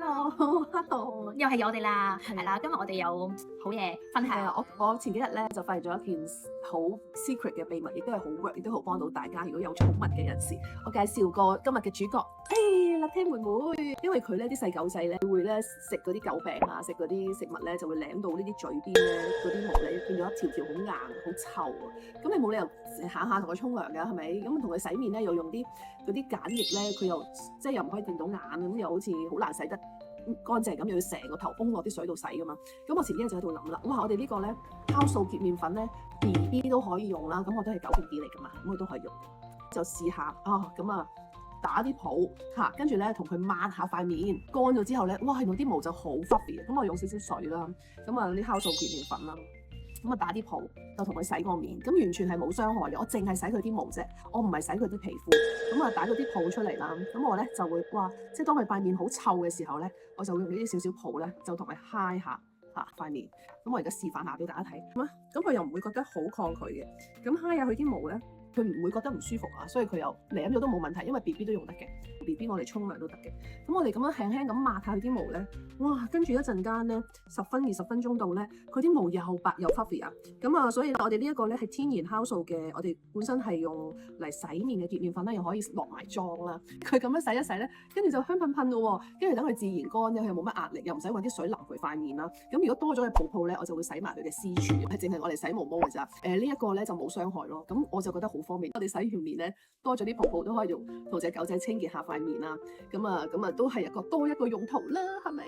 Hello，又係我哋啦，係啦，今日我哋有好嘢分係啊，享。我前幾日咧就發現咗一件好 secret 嘅秘密，亦都係好 work，亦都好幫到大家。如果有寵物嘅人士，我介紹過今日嘅主角，辣聽妹妹，因為佢咧啲細狗仔咧會咧食嗰啲狗餅啊，食嗰啲食物咧就會舐到呢啲嘴邊咧嗰啲毛咧變咗一條條好硬好臭啊！咁你冇理由下下同佢沖涼㗎，係咪？咁同佢洗面咧又用啲嗰啲梘液咧，佢又即係又唔可以掂到眼咁，又好似好難洗得乾淨咁，又要成個頭崩落啲水度洗㗎嘛。咁我前幾日就喺度諗啦，哇！我哋呢個咧酵素潔面粉咧 BB 都可以用啦，咁我都係狗 BB 嚟㗎嘛，咁佢都可以用，就試下啊咁啊打啲泡嚇，跟住咧同佢抹下塊面，乾咗之後咧，哇！原來啲毛就好 fluffy 嘅，咁我用少少水啦，咁啊啲酵素潔面粉啦。咁啊打啲泡就同佢洗個面，咁完全係冇傷害嘅。我淨係洗佢啲毛啫，我唔係洗佢啲皮膚。咁啊打咗啲泡出嚟啦，咁我咧就會哇，即係當佢塊面好臭嘅時候咧，我就會用呢啲少少泡咧，就同佢揩下塊面。咁我而家示範下俾大家睇，咁佢又唔會覺得好抗拒嘅。咁揩下佢啲毛咧，佢唔會覺得唔舒服啊，所以佢又舐咗都冇問題，因為 BB 都用得嘅，BB 我哋沖涼都得嘅。咁我哋咁樣輕輕咁抹下佢啲毛咧，哇！跟住一陣間咧10-20分鐘度咧，佢啲毛又白又 fluffy 啊。咁啊，所以我哋呢一個咧係天然酵素嘅，我哋本身係用嚟洗面嘅潔面粉啦，又可以落埋妝啦。佢咁樣洗一洗咧，跟住就香噴噴嘅喎，跟住等佢自然乾咧，佢又冇乜壓力，又唔使揾啲水淋佢塊面啦。咁如果多咗嘅泡泡咧，我就會洗埋佢嘅私處，係淨係我哋洗毛毛嘅咋。呢一個咧就冇傷害咯。咁我就覺得好方便。我哋洗完面咧，多咗啲泡泡都可以用同隻狗仔清潔下塊面啦。咁啊都係多一個用途啦，係咪？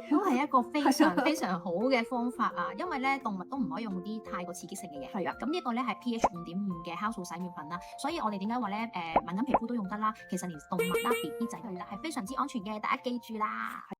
都係一個非常非常好嘅方法啊！因為咧動物都唔可以用啲太過刺激性嘅嘢。係啊，咁呢個咧係 pH 5.5嘅酵素洗面粉啦，所以我哋點解話咧敏感皮膚都用得啦？其實連動物啦、BB 仔都得，係非常之安全嘅，大家記住啦。